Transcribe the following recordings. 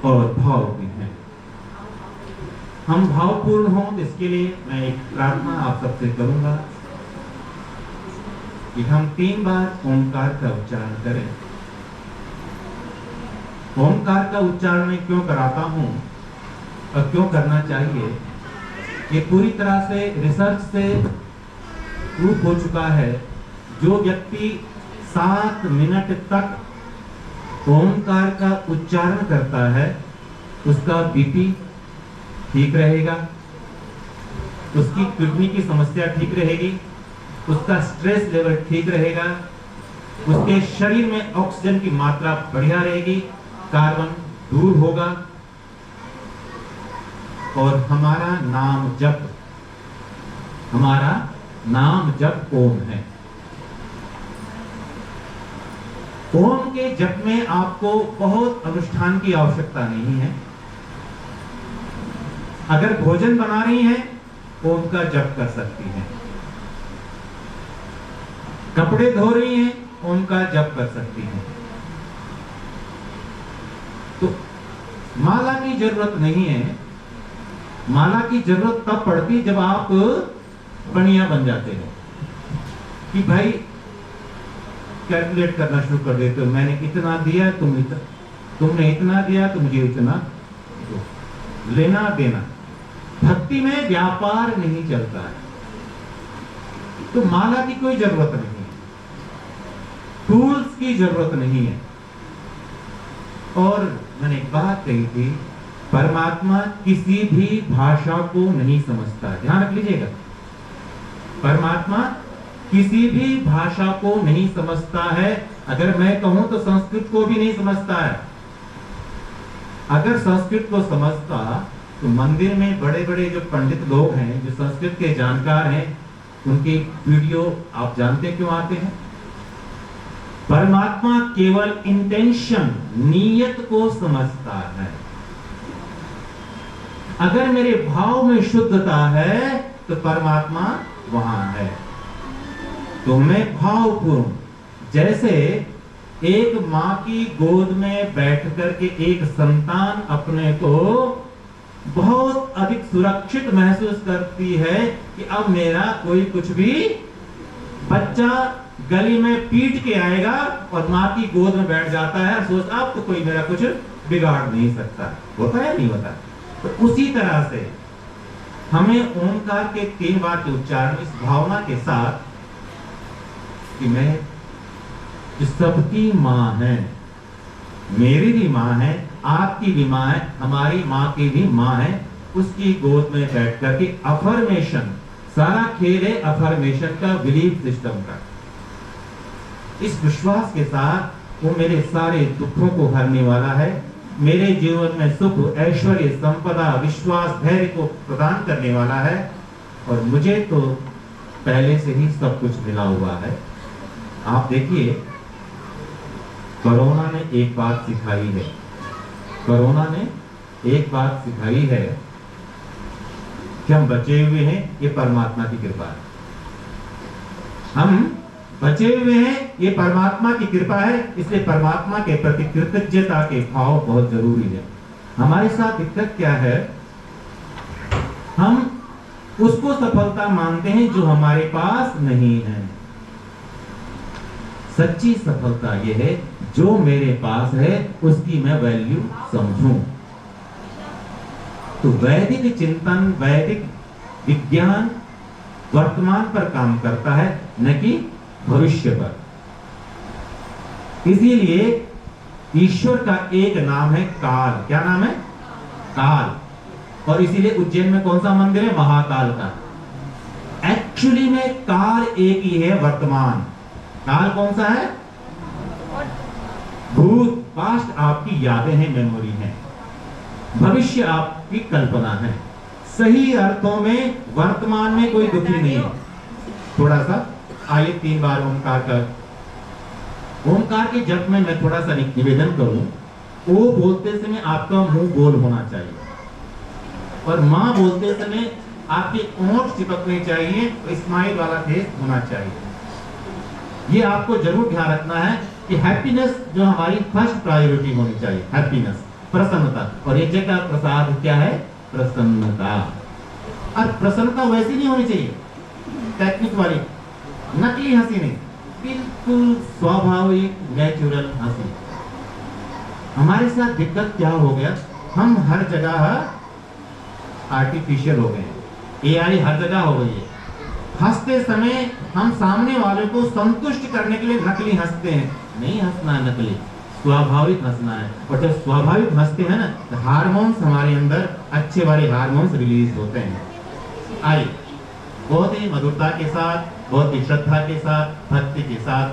और भावपूर्ण हैं। हम भावपूर्ण हों, इसके लिए मैं एक प्रार्थना आप सबसे करूंगा कि हम 3 बार ओंकार का उच्चारण करें। ओंकार का उच्चारण मैं क्यों कराता हूं और क्यों करना चाहिए, ये पूरी तरह से रिसर्च से प्रूफ हो चुका है। जो व्यक्ति 7 मिनट तक ओंकार का उच्चारण करता है उसका बीपी ठीक रहेगा, उसकी किडनी की समस्या ठीक रहेगी, उसका स्ट्रेस लेवल ठीक रहेगा, उसके शरीर में ऑक्सीजन की मात्रा बढ़िया रहेगी, कार्बन दूर होगा और हमारा नाम जप ओम है। ओम के जप में आपको बहुत अनुष्ठान की आवश्यकता नहीं है। अगर भोजन बना रही हैं, ओम का जप कर सकती हैं। कपड़े धो रही हैं, ओम का जप कर सकती हैं। तो माला की जरूरत नहीं है। माला की जरूरत तब पड़ती जब आप पणिया बन जाते हो कि भाई कैलकुलेट करना शुरू कर देते हो, मैंने इतना दिया, तुमने इतना दिया, तो मुझे इतना दो। लेना देना। भक्ति में व्यापार नहीं चलता है, तो माला की कोई जरूरत नहीं है, टूल्स की जरूरत नहीं है। और मैंने एक बात कही थी, परमात्मा किसी भी भाषा को नहीं समझता। ध्यान रख लीजिएगा, परमात्मा किसी भी भाषा को नहीं समझता है। अगर मैं कहूं तो संस्कृत को भी नहीं समझता है। अगर संस्कृत को समझता तो मंदिर में बड़े बड़े जो पंडित लोग हैं, जो संस्कृत के जानकार हैं, उनकी वीडियो आप जानते क्यों आते हैं? परमात्मा केवल इंटेंशन, नीयत को समझता है। अगर मेरे भाव में शुद्धता है तो परमात्मा वहां है। तो मैं भावपूर्ण, जैसे एक मां की गोद में बैठ करके एक संतान अपने को बहुत अधिक सुरक्षित महसूस करती है कि अब मेरा कोई कुछ भी बच्चा गली में पीट के आएगा और मां की गोद में बैठ जाता है, सोच अब तो कोई मेरा कुछ बिगाड़ नहीं सकता। होता है नहीं होता? तो उसी तरह से हमें ओंकार के 3 बार के उच्चारण इस भावना के साथ कि मैं सबकी मां है, मेरी भी मां है, आपकी भी मां है, हमारी मां की भी मां है, उसकी गोद में बैठ करके अफर्मेशन, सारा खेल है अफर्मेशन का, बिलीफ सिस्टम का। इस विश्वास के साथ वो मेरे सारे दुखों को हरने वाला है, मेरे जीवन में सुख, ऐश्वर्य, संपदा, विश्वास, धैर्य को प्रदान करने वाला है, और मुझे तो पहले से ही सब कुछ मिला हुआ है। आप देखिए, कोरोना ने एक बात सिखाई है, कोरोना ने एक बात सिखाई है कि हम बचे हुए हैं, ये परमात्मा की कृपा है। हम बचे हुए हैं, ये परमात्मा की कृपा है। इसलिए परमात्मा के प्रति कृतज्ञता के भाव बहुत जरूरी है। हमारे साथ दिक्कत क्या है, हम उसको सफलता मानते हैं जो हमारे पास नहीं है। सच्ची सफलता यह है जो मेरे पास है उसकी मैं वैल्यू समझूं। तो वैदिक चिंतन, वैदिक विज्ञान वर्तमान पर काम करता है, न कि भविष्य पर। इसीलिए ईश्वर का एक नाम है काल। क्या नाम है? काल। और इसीलिए उज्जैन में कौन सा मंदिर है? महाकाल का। एक्चुअली में काल एक ही है, वर्तमान। काल कौन सा है? भूत, पास्ट आपकी यादें हैं, मेमोरी है। भविष्य आपकी कल्पना है। सही अर्थों में वर्तमान में कोई दुखी नहीं है। थोड़ा सा आइए 3 बार ओंकार के जप में मैं थोड़ा सा निवेदन करूं। ओ बोलते समय आपका मुंह गोल होना चाहिए और मां बोलते समय आपके ओंठ चिपकने चाहिए, स्माइल वाला फेस होना चाहिए। ये आपको जरूर ध्यान रखना है कि हैप्पीनेस जो हमारी फर्स्ट प्रायोरिटी होनी चाहिए। हैप्पीनेस प्रसन्नता। और यज्ञ का प्रसाद क्या है? प्रसन्नता। और प्रसन्नता वैसी नहीं होनी चाहिए टेक्निक वाली, नकली हंसी नहीं, बिल्कुल स्वाभाविक नेचुरल हंसी। हमारे साथ दिक्कत क्या हो गया, हम हर जगह आर्टिफिशियल हो गए हैं, एआई हर जगह हो गई है। हंसते समय हम सामने वाले को संतुष्ट करने के लिए नकली हंसते हैं। नहीं हंसना है नकली, स्वाभाविक हंसना है। और जब स्वाभाविक हंसते हैं ना, तो हार्मोन्स हमारे अंदर अच्छे वाले हार्मोन्स रिलीज होते हैं। आइए बहुत ही मधुरता के साथ, बहुत ही श्रद्धा के साथ, भक्ति के साथ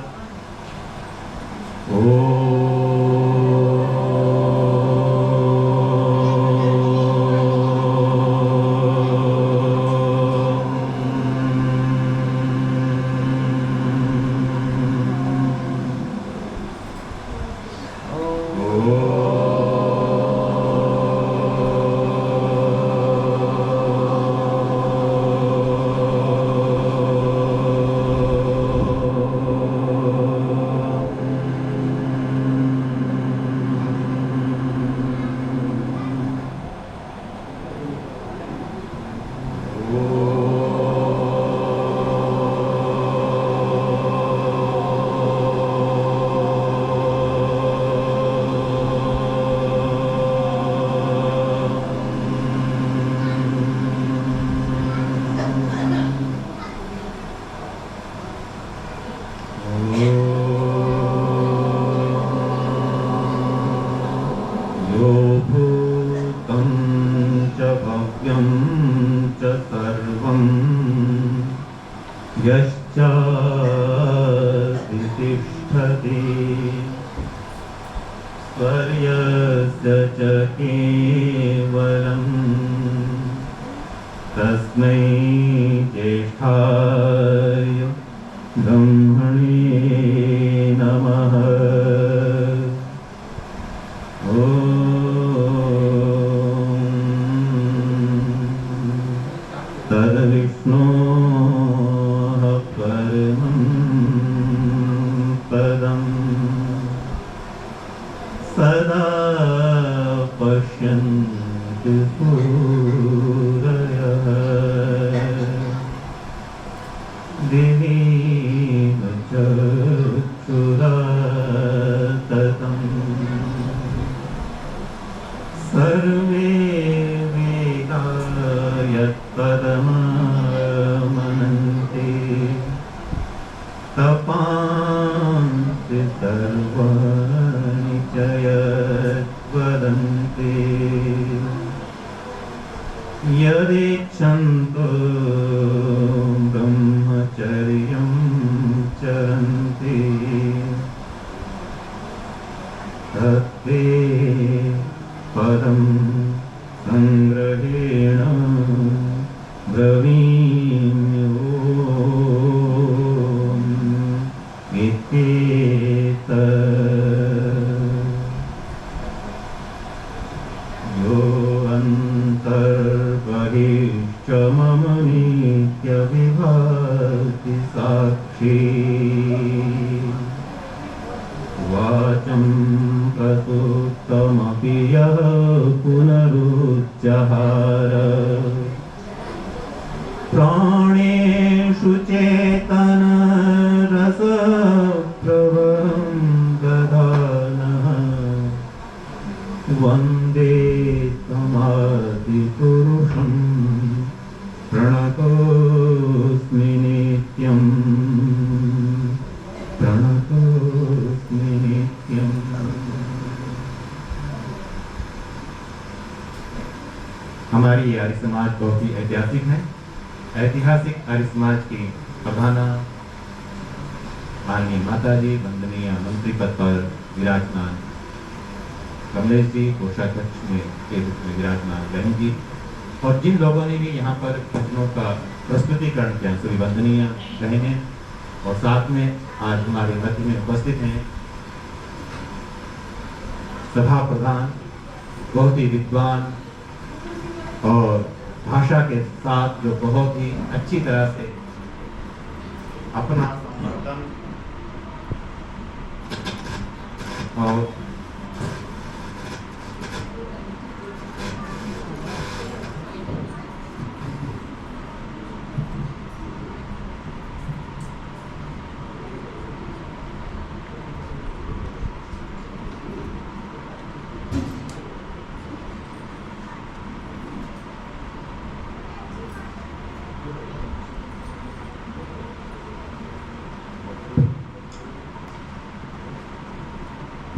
यश्चातिष्ठति स्वर्यस्य च केवलं तस्मै ज्येष्ठाय ब्रह्मणे नमः। तद्विष्णोः परमं पदं सदा पश्यन्तु सूरयः दिवि चक्षुराततं सर्वे वेदा यत्पदमामनन्ति तपान्ति सर्वाणि च यद्वदन्ति यदिच्छन्तो ब्रह्मचर्यं चरन्ति तत्ते पदं संग्रहेण ब्रवीम्योम् यो अन्तर्बहिश्च मम नित्यविभाति साक्षी वाचं प्रसुप्तमपि यः पुनरुच्चहार प्राणेषु चेतनरसप्रभं दधानः वन्दे त्वमादिपुरुषं प्रणतोऽस्मि नित्यं प्रणतोऽस्मि नित्यम्। हमारी आर्य समाज बहुत ही ऐतिहासिक है। ऐतिहासिक आर्य समाज की प्रधाना माननीय माता जी वंदनीय मंत्री पद पर विराजमान कमलेश जी, कोषाध्यक्ष में के रूप में विराजमान बहन जी, और जिन लोगों ने भी यहाँ पर भजनों का प्रस्तुतिकरण किया सभी वंदनीय बहनें, और साथ में आज हमारे मध्य में उपस्थित हैं सभा प्रधान, बहुत ही विद्वान और भाषा के साथ जो बहुत ही अच्छी तरह से अपना समर्थन और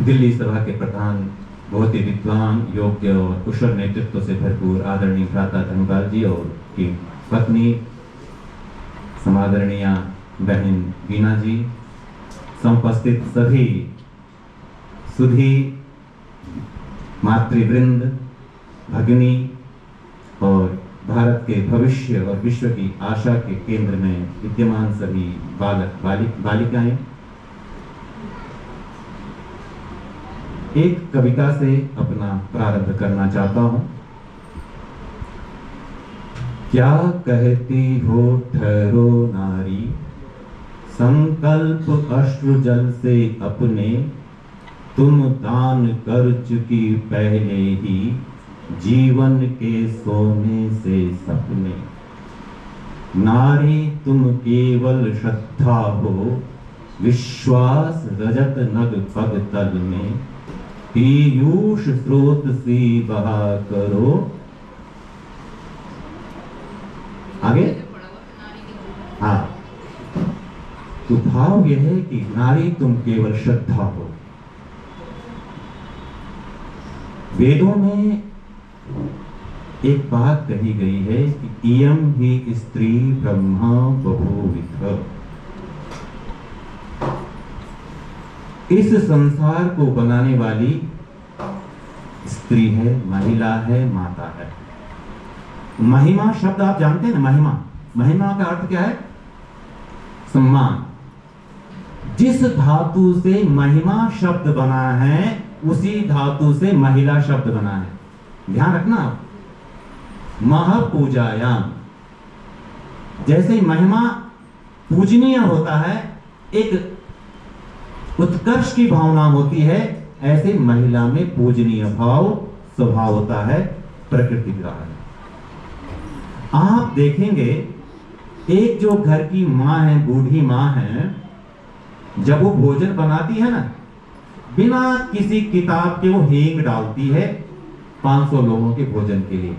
दिल्ली सभा के प्रधान, बहुत ही विद्वान, योग्य और कुशल नेतृत्व से भरपूर आदरणीय भ्राता धनपाल जी और की पत्नी समादरणीय बहन बीना जी, समुपस्थित सभी सुधी मातृवृंद, भगिनी और भारत के भविष्य और विश्व की आशा के केंद्र में विद्यमान सभी बालक बालिकाएं, एक कविता से अपना प्रारंभ करना चाहता हूं। क्या कहती हो ठहरो नारी, संकल्प अश्रु जल से अपने, तुम दान कर चुकी पहले ही जीवन के सोने से सपने। नारी तुम केवल श्रद्धा हो, विश्वास रजत नग पग तल में, पीयूष स्रोत सी बहा करो। आगे हाँ, तो भाव यह है कि नारी तुम केवल श्रद्धा हो। वेदों में एक बात कही गई है कि इयं ही स्त्री ब्रह्मा बभूविथ। इस संसार को बनाने वाली स्त्री है, महिला है, माता है। महिमा शब्द आप जानते हैं ना, महिमा, महिमा का अर्थ क्या है? सम्मान। जिस धातु से महिमा शब्द बना है उसी धातु से महिला शब्द बना है। ध्यान रखना आप। महापूजायाम, जैसे महिमा पूजनीय होता है, एक उत्कर्ष की भावना होती है, ऐसे महिला में पूजनीय भाव स्वभाव होता है, प्रकृति का है। आप देखेंगे एक जो घर की माँ है, बूढ़ी माँ है, जब वो भोजन बनाती है ना, बिना किसी किताब के वो हींग डालती है 500 लोगों के भोजन के लिए।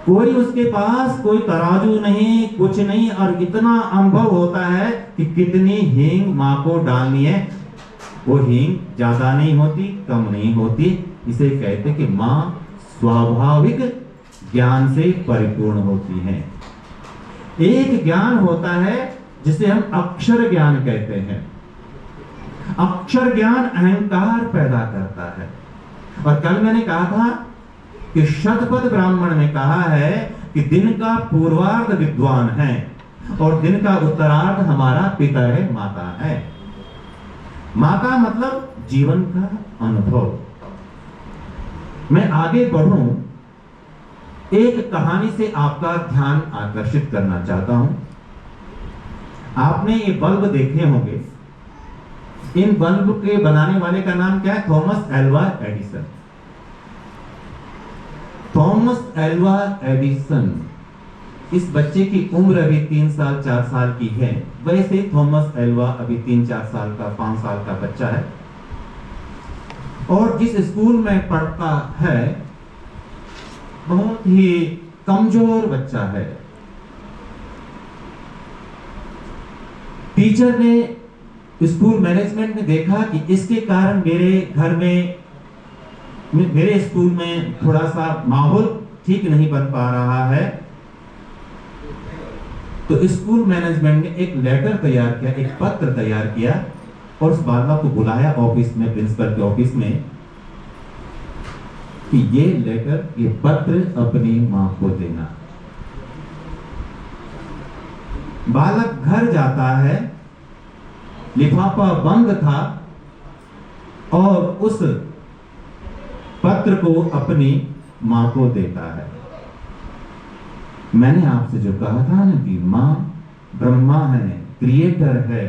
कोई उसके पास कोई तराजू नहीं, कुछ नहीं, और इतना अनुभव होता है कि कितनी हींग माँ को डालनी है। वो हींग ज्यादा नहीं होती, कम नहीं होती। इसे कहते कि माँ स्वाभाविक ज्ञान से परिपूर्ण होती है। एक ज्ञान होता है जिसे हम अक्षर ज्ञान कहते हैं। अक्षर ज्ञान अहंकार पैदा करता है। और कल मैंने कहा था कि शतपथ ब्राह्मण ने कहा है कि दिन का पूर्वार्ध विद्वान है और दिन का उत्तरार्ध हमारा पिता है, माता है। माता मतलब जीवन का अनुभव। मैं आगे बढ़ूं, एक कहानी से आपका ध्यान आकर्षित करना चाहता हूं। आपने ये बल्ब देखे होंगे। इन बल्ब के बनाने वाले का नाम क्या है? Thomas Alva Edison. Thomas Alva Edison, इस बच्चे की उम्र अभी 3 साल 4 साल की है। वैसे थॉमस एल्वा अभी 3-4 साल का, 5 साल का बच्चा है और जिस स्कूल में पढ़ता है बहुत ही कमजोर बच्चा है। टीचर ने, स्कूल मैनेजमेंट ने देखा कि इसके कारण मेरे घर में, मेरे स्कूल में थोड़ा सा माहौल ठीक नहीं बन पा रहा है। तो स्कूल मैनेजमेंट ने एक लेटर तैयार किया, एक पत्र तैयार किया और उस बालक को बुलाया ऑफिस में, प्रिंसिपल के ऑफिस में, कि ये लेटर, ये पत्र अपनी मां को देना। बालक घर जाता है, लिफाफा बंद था और उस पत्र को अपनी मां को देता है। मैंने आपसे जो कहा था ना कि मां ब्रह्मा है, क्रिएटर है।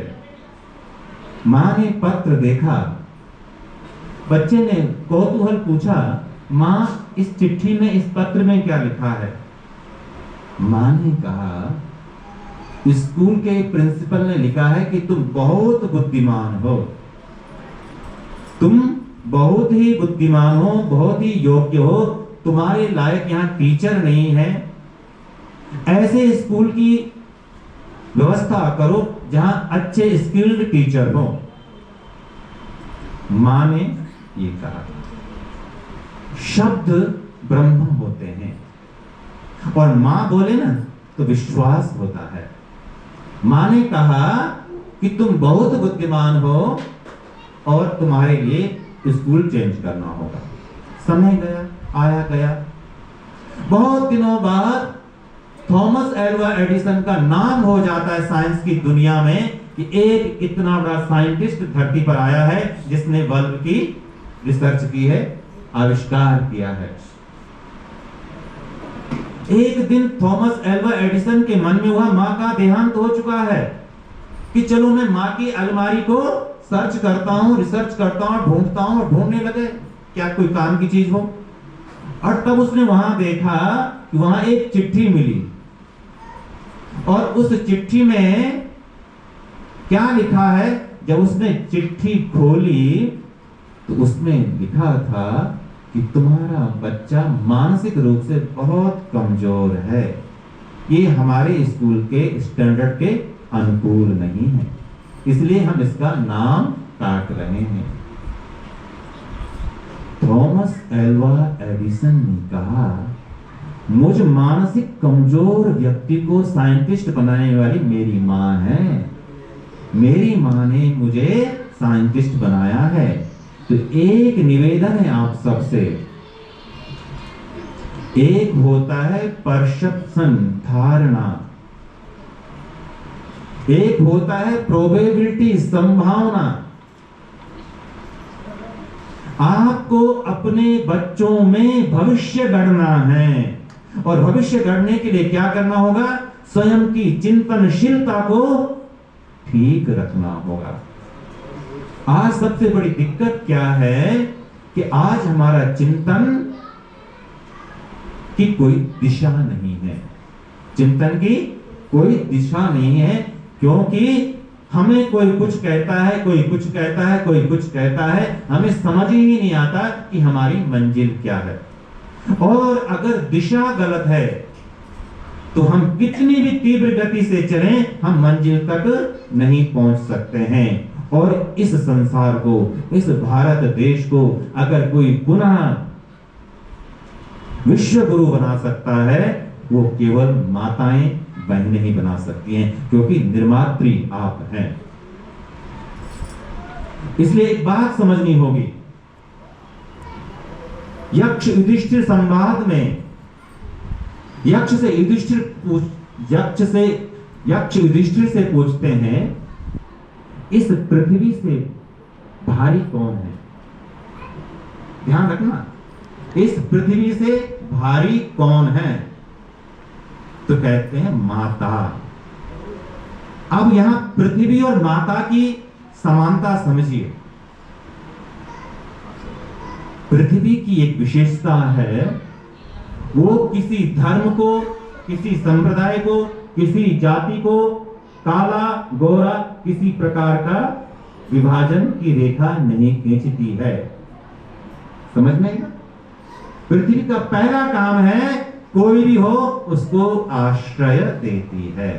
मां ने पत्र देखा, बच्चे ने कौतूहल पूछा, मां इस चिट्ठी में, इस पत्र में क्या लिखा है? मां ने कहा, स्कूल के प्रिंसिपल ने लिखा है कि तुम बहुत बुद्धिमान हो, तुम बहुत ही बुद्धिमान हो, बहुत ही योग्य हो, तुम्हारे लायक यहाँ टीचर नहीं है। ऐसे स्कूल की व्यवस्था करो जहां अच्छे स्किल्ड टीचर हो। मां ने ये कहा। शब्द ब्रह्म होते हैं और मां बोले ना तो विश्वास होता है। मां ने कहा कि तुम बहुत बुद्धिमान हो और तुम्हारे लिए स्कूल चेंज करना होगा। समय गया, आया गया। बहुत दिनों बाद थॉमस एल्वा एडिसन का नाम हो जाता है साइंस की दुनिया में कि एक इतना बड़ा साइंटिस्ट धरती पर आया है जिसने बल्ब की रिसर्च की है, आविष्कार किया है। एक दिन थॉमस एल्वा एडिसन के मन में हुआ, मां का देहांत हो चुका है, कि चलो मैं मां की अलमारी को सर्च करता हूं, रिसर्च करता हूं, ढूंढता हूं। और ढूंढने लगे क्या कोई काम की चीज हो। और तब उसने वहां देखा कि वहां एक चिट्ठी मिली और उस चिट्ठी में क्या लिखा है। जब उसने चिट्ठी खोली तो उसमें लिखा था कि तुम्हारा बच्चा मानसिक रूप से बहुत कमजोर है, ये हमारे स्कूल के स्टैंडर्ड के अनुकूल नहीं है, इसलिए हम इसका नाम काट रहे हैं। थॉमस एल्वा एडिसन ने कहा, मुझ मानसिक कमजोर व्यक्ति को साइंटिस्ट बनाने वाली मेरी मां है। मेरी मां ने मुझे साइंटिस्ट बनाया है। तो एक निवेदन है आप सबसे। एक होता है परसेप्शन, धारणा, एक होता है प्रोबेबिलिटी, संभावना। आपको अपने बच्चों में भविष्य गढ़ना है और भविष्य गढ़ने के लिए क्या करना होगा? स्वयं की चिंतनशीलता को ठीक रखना होगा। आज सबसे बड़ी दिक्कत क्या है कि आज हमारा चिंतन की कोई दिशा नहीं है। चिंतन की कोई दिशा नहीं है, क्योंकि हमें कोई कुछ कहता है, कोई कुछ कहता है, कोई कुछ कहता है, हमें समझ ही नहीं आता कि हमारी मंजिल क्या है। और अगर दिशा गलत है तो हम कितनी भी तीव्र गति से चलें, हम मंजिल तक नहीं पहुंच सकते हैं। और इस संसार को, इस भारत देश को अगर कोई पुनः विश्व गुरु बना सकता है, वो केवल माताएं बहनें ही बना सकती हैं, क्योंकि निर्मात्री आप हैं। इसलिए एक बात समझनी होगी, यक्ष युधिष्ठिर संवाद में यक्ष युधिष्ठिर से पूछते हैं, इस पृथ्वी से भारी कौन है? ध्यान रखना, इस पृथ्वी से भारी कौन है? तो कहते हैं माता। अब यहां पृथ्वी और माता की समानता समझिए। पृथ्वी की एक विशेषता है, वो किसी धर्म को, किसी संप्रदाय को, किसी जाति को काला गोरा किसी प्रकार का विभाजन की रेखा नहीं खींचती है। समझ में आएगा? पृथ्वी का पहला काम है, कोई भी हो उसको आश्रय देती है।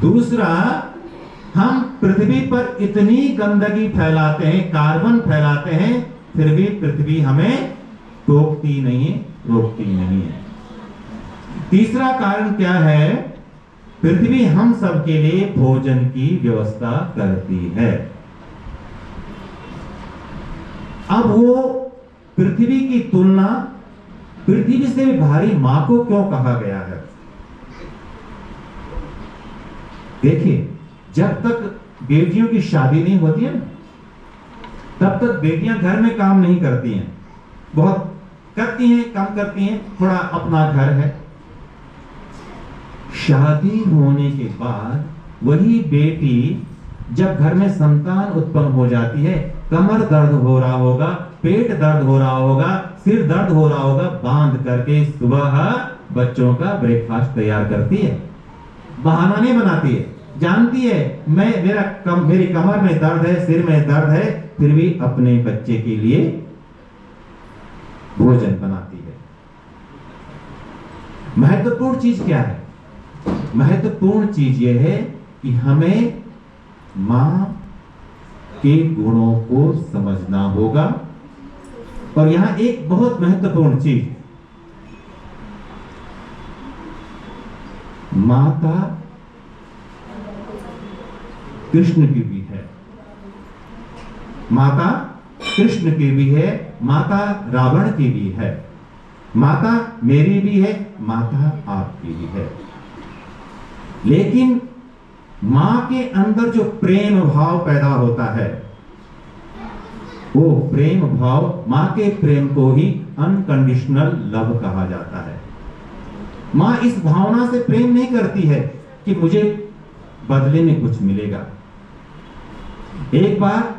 दूसरा, हम पृथ्वी पर इतनी गंदगी फैलाते हैं, कार्बन फैलाते हैं, फिर भी पृथ्वी हमें टोकती नहीं, रोकती नहीं है। तीसरा कारण क्या है? पृथ्वी हम सब के लिए भोजन की व्यवस्था करती है। अब वो पृथ्वी की तुलना पृथ्वी से भी भारी मां को क्यों कहा गया है? देखिए, जब तक बेटियों की शादी नहीं होती है, तब तक बेटियां घर में काम नहीं करती हैं। बहुत करती हैं, कम करती हैं, थोड़ा अपना घर है। शादी होने के बाद वही बेटी जब घर में संतान उत्पन्न हो जाती है, कमर दर्द हो रहा होगा, पेट दर्द हो रहा होगा, सिर दर्द हो रहा होगा, बांध करके सुबह बच्चों का ब्रेकफास्ट तैयार करती है। बहाना नहीं बनाती है, जानती है मेरी कमर में दर्द है, सिर में दर्द है, फिर भी अपने बच्चे के लिए भोजन बनाती है। महत्वपूर्ण चीज क्या है? महत्वपूर्ण चीज यह है कि हमें मां के गुणों को समझना होगा। और यहां एक बहुत महत्वपूर्ण चीज, माता कृष्ण की भी है, माता कृष्ण की भी है, माता रावण की भी है, माता मेरी भी है, माता आपकी भी है। लेकिन मां के अंदर जो प्रेम भाव पैदा होता है, वो प्रेम भाव, मां के प्रेम को ही अनकंडीशनल लव कहा जाता है। मां इस भावना से प्रेम नहीं करती है कि मुझे बदले में कुछ मिलेगा। एक बार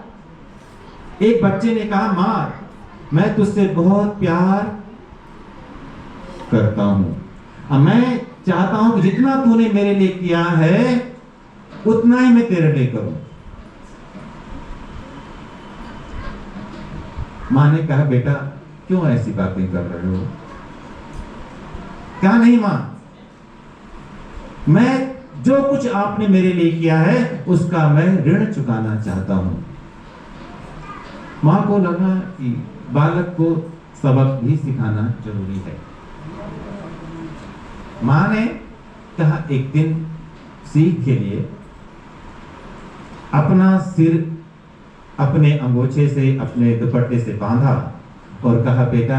एक बच्चे ने कहा, मां मैं तुझसे बहुत प्यार करता हूं, अब मैं चाहता हूं कि जितना तूने मेरे लिए किया है उतना ही मैं तेरे लिए करूं। मां ने कहा, बेटा क्यों ऐसी बातें कर रहे हो? कहा, नहीं मां, मैं जो कुछ आपने मेरे लिए किया है उसका मैं ऋण चुकाना चाहता हूं। मां को लगा कि बालक को सबक भी सिखाना जरूरी है। मां ने कहा, एक दिन सीख के लिए अपना सिर अपने अंगोछे से, अपने दुपट्टे से बांधा और कहा, बेटा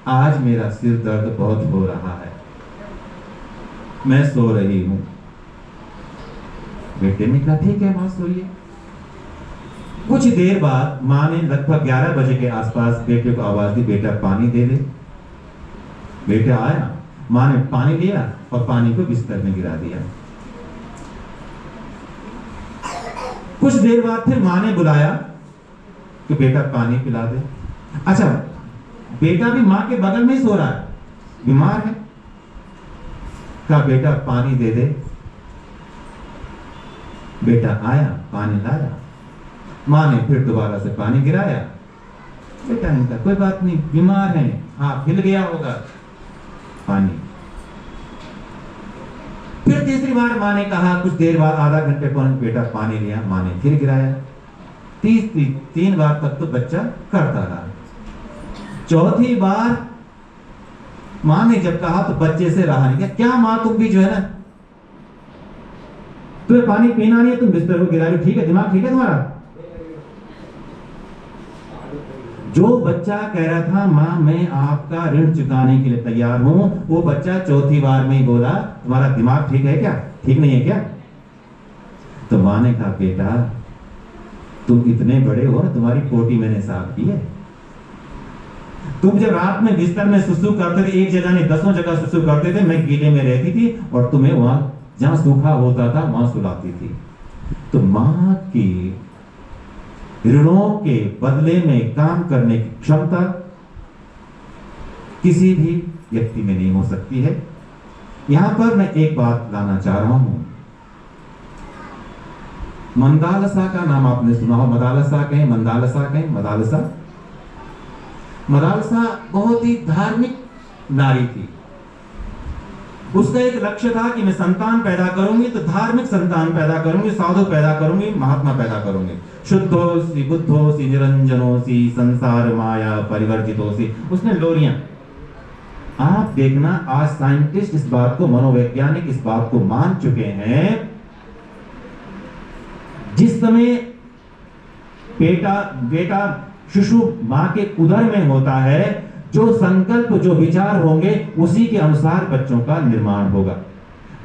आज मेरा सिर दर्द बहुत हो रहा है, मैं सो रही हूं। बेटे ने कहा, ठीक है मां सोइए। कुछ देर बाद मां ने लगभग 11 बजे के आसपास बेटे को आवाज दी, बेटा पानी दे दे। बेटा आया, मां ने पानी लिया और पानी को बिस्तर में गिरा दिया। कुछ देर बाद फिर मां ने बुलाया कि बेटा पानी पिला दे। अच्छा, बेटा भी मां के बगल में ही सो रहा है, बीमार है। कहा, बेटा पानी दे दे। बेटा आया, पानी लाया, मां ने फिर दोबारा से पानी गिराया। बेटा ने कहा, कोई बात नहीं, बीमार है, हाँ हिल गया होगा पानी। फिर तीसरी बार मां ने कहा, कुछ देर बाद, आधा घंटे पर बेटा पानी लिया, मां ने फिर गिराया। 3 बार तक तो बच्चा करता रहा। चौथी बार मां ने जब कहा तो बच्चे से रहा नहीं। क्या मां, तुम भी जो है ना, तुम्हें पानी पीना नहीं है, तुम बिस्तर को गिरा रही हो, ठीक है, दिमाग ठीक है तुम्हारा? जो बच्चा कह रहा था मां मैं आपका ऋण चुकाने के लिए तैयार हूं, वो बच्चा चौथी बार में ही बोला, तुम्हारा दिमाग ठीक है क्या, ठीक नहीं है क्या? तो मां ने कहा, बेटा तुम इतने बड़े हो ना, तुम्हारी पोटी मैंने साफ की है। तुम जब रात में बिस्तर में सुसु करते थे, एक जगह नहीं 10 जगह सुसु करते थे, मैं गीले में रहती थी और तुम्हें वहां जहां सूखा होता था वहां सुलाती थी। तो मां की ऋणों के बदले में काम करने की क्षमता किसी भी व्यक्ति में नहीं हो सकती है। यहां पर मैं एक बात लाना चाह रहा हूं। मंदालसा का नाम आपने सुना हो, मदालसा कहें, मंदालसा कहें, मदालसा। मदालसा बहुत ही धार्मिक नारी थी। उसका एक लक्ष्य था कि मैं संतान पैदा करूंगी तो धार्मिक संतान पैदा करूंगी, साधु पैदा करूंगी, महात्मा पैदा करूंगी। शुद्धोसी बुद्धोसी निरंजनोसी संसार माया परिवर्जितोसी। उसने लोरियां, आप देखना आज साइंटिस्ट इस बात को, मनोवैज्ञानिक इस बात को मान चुके हैं, जिस समय बेटा शिशु मां के उदर में होता है, जो संकल्प जो विचार होंगे उसी के अनुसार बच्चों का निर्माण होगा।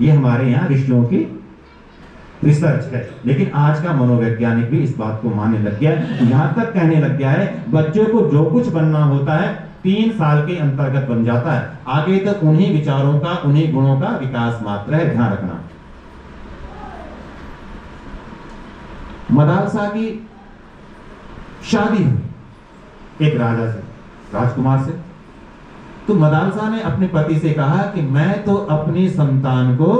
ये हमारे यहाँ ऋषियों की रिसर्च है। लेकिन आज का मनोवैज्ञानिक भी इस बात को मानने लग गया है, यहां तक कहने लग गया है बच्चों को जो कुछ बनना होता है 3 साल के अंतर्गत बन जाता है, आगे तक उन्हीं विचारों का, उन्हीं गुणों का विकास मात्र है, ध्यान रखना। मदालसा की शादी हुई एक राजा से, राजकुमार से। तो मदालसा ने अपने पति से कहा कि मैं तो अपनी संतान को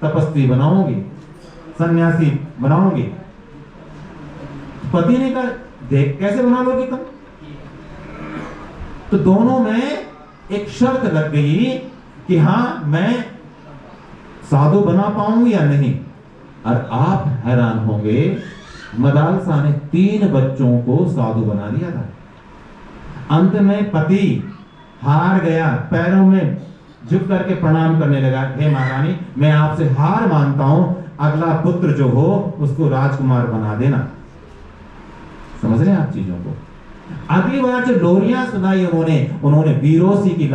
तपस्वी बनाऊंगी, सन्यासी बनाऊंगी। पति ने कहा, देख कैसे बना लोगी तुम? तो दोनों में एक शर्त लग गई कि हां मैं साधु बना पाऊंगी या नहीं। और आप हैरान होंगे मदालसा ने 3 बच्चों को साधु बना दिया था। अंत में पति हार गया, पैरों में झुक करके प्रणाम करने लगा, हे महारानी मैं आपसे हार मानता हूं, अगला पुत्र जो हो उसको राजकुमार बना देना। समझ रहे हैं आप चीजों को। अगली बार जो लोरियां सुनाई उन्होंने वीरोसी की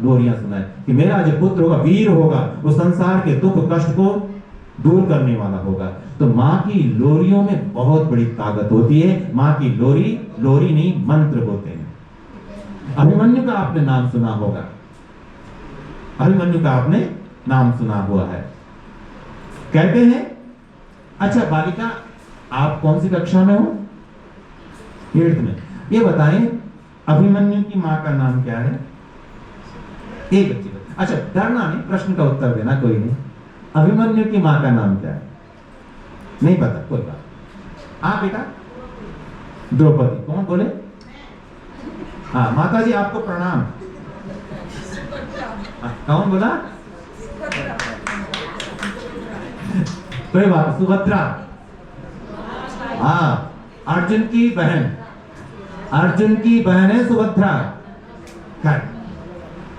लोरियां सुनाई कि मेरा जो पुत्र होगा वीर होगा, वो संसार के दुख कष्ट को दूर करने वाला होगा। तो माँ की लोरियों में बहुत बड़ी ताकत होती है। माँ की लोरी नहीं मंत्र होते हैं। अभिमन्यु का आपने नाम सुना होगा, अभिमन्यु का आपने नाम सुना हुआ है। कहते हैं, अच्छा बालिका आप कौन सी कक्षा में हो? 8th में। ये बताएं अभिमन्यु की माँ का नाम क्या है? एक बच्ची। अच्छा डरना नहीं, प्रश्न का उत्तर देना, कोई नहीं। अभिमन्यु की माँ का नाम क्या है? नहीं पता, कोई बात। आप बेटा? द्रौपदी। कौन बोले? हाँ माता जी आपको प्रणाम। कौन बोला? कोई बात। सुभद्रा। हाँ अर्जुन की बहन, अर्जुन की बहन है सुभद्रा। खैर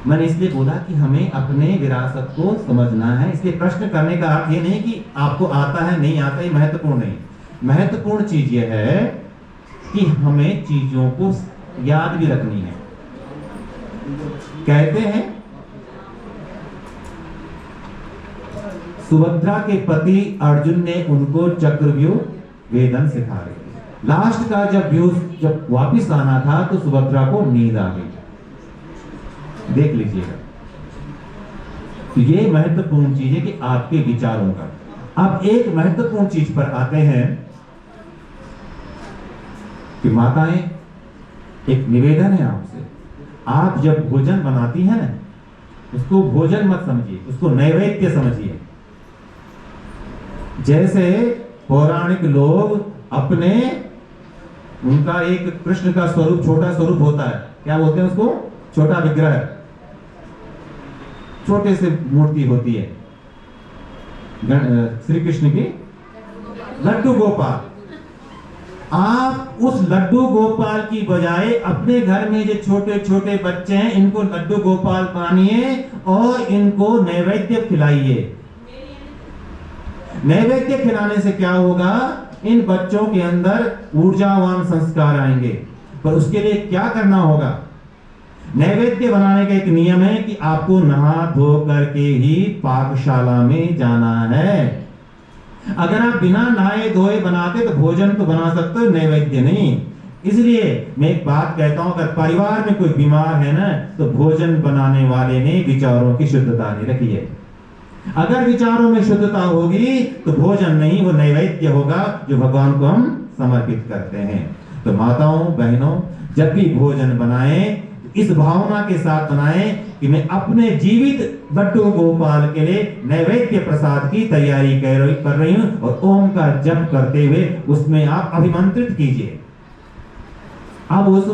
मैंने इसलिए बोला कि हमें अपने विरासत को समझना है, इसलिए प्रश्न करने का अर्थ ये नहीं कि आपको आता है नहीं आता, ये महत्वपूर्ण नहीं। महत्वपूर्ण चीज ये है कि हमें चीजों को याद भी रखनी है। कहते हैं सुभद्रा के पति अर्जुन ने उनको चक्रव्यूह वेदन सिखा रहे थे। लास्ट का जब वापिस आना था तो सुभद्रा को नींद आ गई। देख लीजिएगा, तो ये महत्वपूर्ण चीज है कि आपके विचारों का। अब एक महत्वपूर्ण चीज पर आते हैं कि माताएं, एक निवेदन है आपसे, आप जब भोजन बनाती हैं ना, उसको भोजन मत समझिए, उसको नैवेद्य समझिए। जैसे पौराणिक लोग अपने, उनका एक कृष्ण का स्वरूप, छोटा स्वरूप होता है, क्या बोलते हैं उसको? छोटा विग्रह, छोटे से मूर्ति होती है श्री कृष्ण की, लड्डू गोपाल। आप उस लड्डू गोपाल की बजाय अपने घर में जो छोटे छोटे बच्चे हैं इनको लड्डू गोपाल मानिए और इनको नैवेद्य खिलाइए। नैवेद्य खिलाने से क्या होगा? इन बच्चों के अंदर ऊर्जावान संस्कार आएंगे। पर उसके लिए क्या करना होगा? नैवेद्य बनाने का एक नियम है कि आपको नहा धो करके ही पाकशाला में जाना है। अगर आप बिना नहाए धोए बनाते तो भोजन तो बना सकते हो, नैवेद्य नहीं। इसलिए मैं एक बात कहता हूं, अगर परिवार में कोई बीमार है ना, तो भोजन बनाने वाले ने विचारों की शुद्धता नहीं रखी है। अगर विचारों में शुद्धता होगी तो भोजन नहीं, वो नैवेद्य होगा जो भगवान को हम समर्पित करते हैं। तो माताओं बहनों, जब भी भोजन बनाएं इस भावना के साथ बनाएं कि मैं अपने जीवित लड्डू गोपाल के लिए नैवेद्य प्रसाद की तैयारी कर रही हूं, और ओम का जप करते हुए उसमें आप अभिमंत्रित कीजिए। अब उस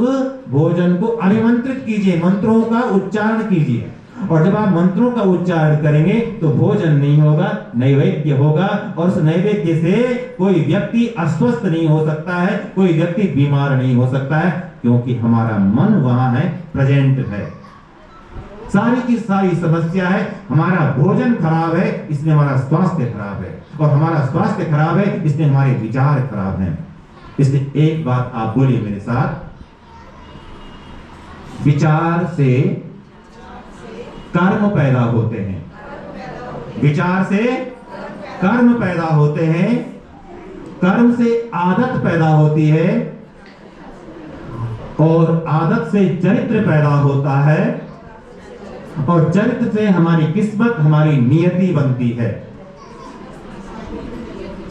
भोजन को अभिमंत्रित कीजिए, मंत्रों का उच्चारण कीजिए। और जब आप मंत्रों का उच्चारण करेंगे तो भोजन नहीं होगा, नैवेद्य होगा। और उस नैवेद्य से कोई व्यक्ति अस्वस्थ नहीं हो सकता है, कोई व्यक्ति बीमार नहीं हो सकता है, क्योंकि हमारा मन वहां है, प्रेजेंट है। सारी की सारी समस्या है हमारा भोजन खराब है, इसलिए हमारा स्वास्थ्य खराब है, और हमारा स्वास्थ्य खराब है इसलिए हमारे विचार खराब हैं। इसलिए एक बात आप बोलिए मेरे साथ, विचार से कर्म पैदा होते हैं, विचार से कर्म पैदा होते हैं, कर्म से आदत पैदा होती है, और आदत से चरित्र पैदा होता है, और चरित्र से हमारी किस्मत, हमारी नियति बनती है।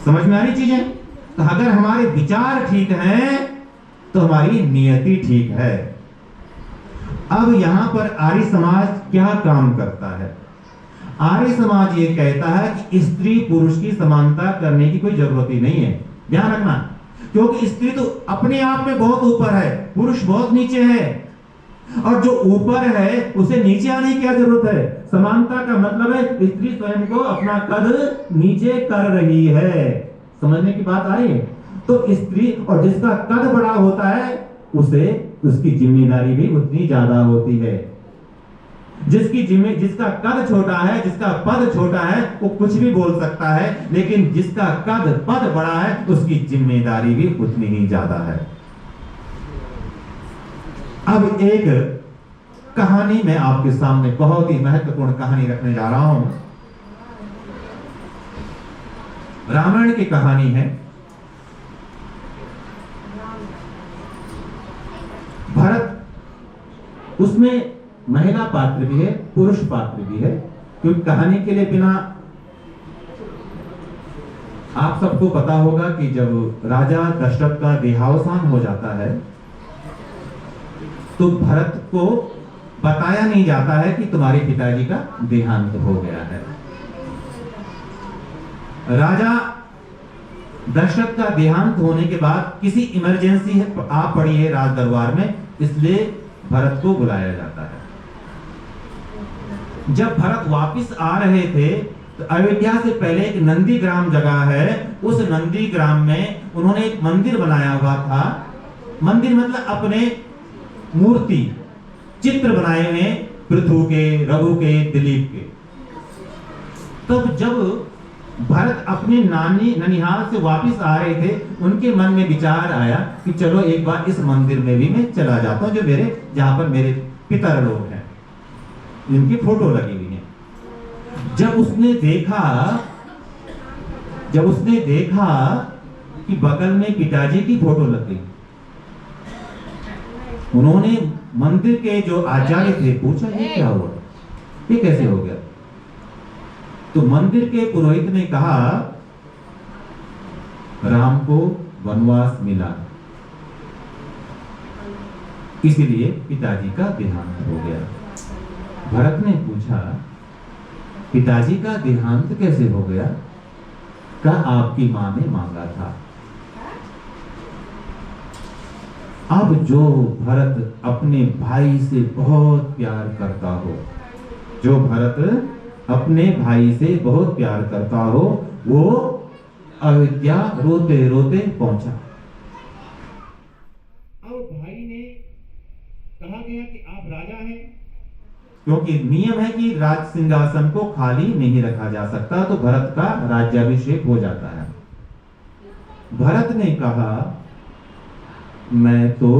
समझ में आ रही चीजें? तो अगर हमारे विचार ठीक हैं तो हमारी नियति ठीक है। अब यहां पर आर्य समाज क्या काम करता है? आर्य समाज ये कहता है कि स्त्री पुरुष की समानता करने की कोई जरूरत ही नहीं है। ध्यान रखना, क्योंकि स्त्री तो अपने आप में बहुत ऊपर है, पुरुष बहुत नीचे है, और जो ऊपर है उसे नीचे आने की क्या जरूरत है? समानता का मतलब है स्त्री स्वयं को अपना कद नीचे कर रही है। समझने की बात आ रही है? तो स्त्री और जिसका कद बड़ा होता है उसे उसकी जिम्मेदारी भी उतनी ज्यादा होती है। जिसका कद छोटा है, जिसका पद छोटा है, वो कुछ भी बोल सकता है, लेकिन जिसका कद पद बड़ा है उसकी जिम्मेदारी भी उतनी ही ज्यादा है। अब एक कहानी मैं आपके सामने बहुत ही महत्वपूर्ण कहानी रखने जा रहा हूं। रामायण की कहानी है। भरत, उसमें महिला पात्र भी है, पुरुष पात्र भी है, क्योंकि कहानी के लिए बिना आप सबको पता होगा कि जब राजा दशरथ का देहावसान हो जाता है तो भरत को बताया नहीं जाता है कि तुम्हारे पिताजी का देहांत हो गया है। राजा दशरथ का देहांत होने के बाद किसी इमरजेंसी आ पड़ी है राज दरबार में, इसलिए भरत को बुलाया जाता है। जब भरत वापस आ रहे थे तो अयोध्या से पहले एक नंदीग्राम जगह है, उस नंदीग्राम में उन्होंने एक मंदिर बनाया हुआ था। मंदिर मतलब अपने मूर्ति चित्र बनाए हुए पृथु के, रघु के, दिलीप के। तब जब भरत अपने ननिहाल से वापस आ रहे थे, उनके मन में विचार आया कि चलो एक बार इस मंदिर में भी मैं चला जाता हूं, जो जहां पर मेरे पितर लोग हैं, इनकी फोटो लगी हुई है। जब उसने देखा कि बगल में पिताजी की फोटो लग गई, उन्होंने मंदिर के जो आचार्य थे पूछा ये क्या हुआ, ये कैसे हो गया? तो मंदिर के पुरोहित ने कहा राम को वनवास मिला, इसलिए पिताजी का देहांत हो गया। भरत ने पूछा पिताजी का देहांत कैसे हो गया? क्या आपकी मां ने मांगा था? अब जो भरत अपने भाई से बहुत प्यार करता हो, जो भरत अपने भाई से बहुत प्यार करता हो, वो अयोध्या रोते रोते पहुंचा। अब भाई ने कहा गया कि आप राजा हैं, क्योंकि नियम है कि राज सिंहासन को खाली नहीं रखा जा सकता, तो भरत का राज्याभिषेक हो जाता है। भरत ने कहा मैं तो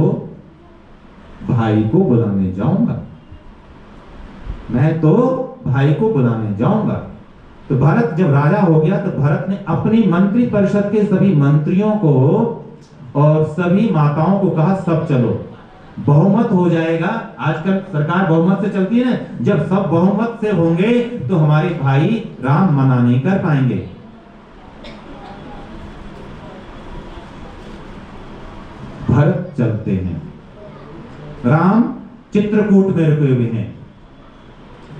भाई को बुलाने जाऊंगा, मैं तो भाई को बुलाने जाऊंगा। तो भरत जब राजा हो गया तो भरत ने अपनी मंत्री परिषद के सभी मंत्रियों को और सभी माताओं को कहा सब चलो, बहुमत हो जाएगा। आजकल सरकार बहुमत से चलती है ना, जब सब बहुमत से होंगे तो हमारे भाई राम मना नहीं कर पाएंगे। भरत चलते हैं, राम चित्रकूट में रुके हुए हैं।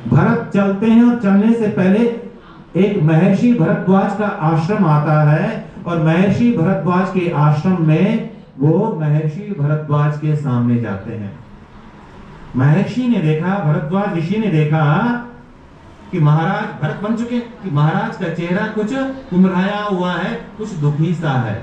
भरत चलते हैं और चलने से पहले एक महर्षि भरद्वाज का आश्रम आता है, और महर्षि भरद्वाज के आश्रम में वो महर्षि भरद्वाज के सामने जाते हैं। महर्षि ने देखा, भरद्वाज ऋषि ने देखा कि महाराज भरत बन चुके, कि महाराज का चेहरा कुछ कुम्हलाया हुआ है, कुछ दुखी सा है।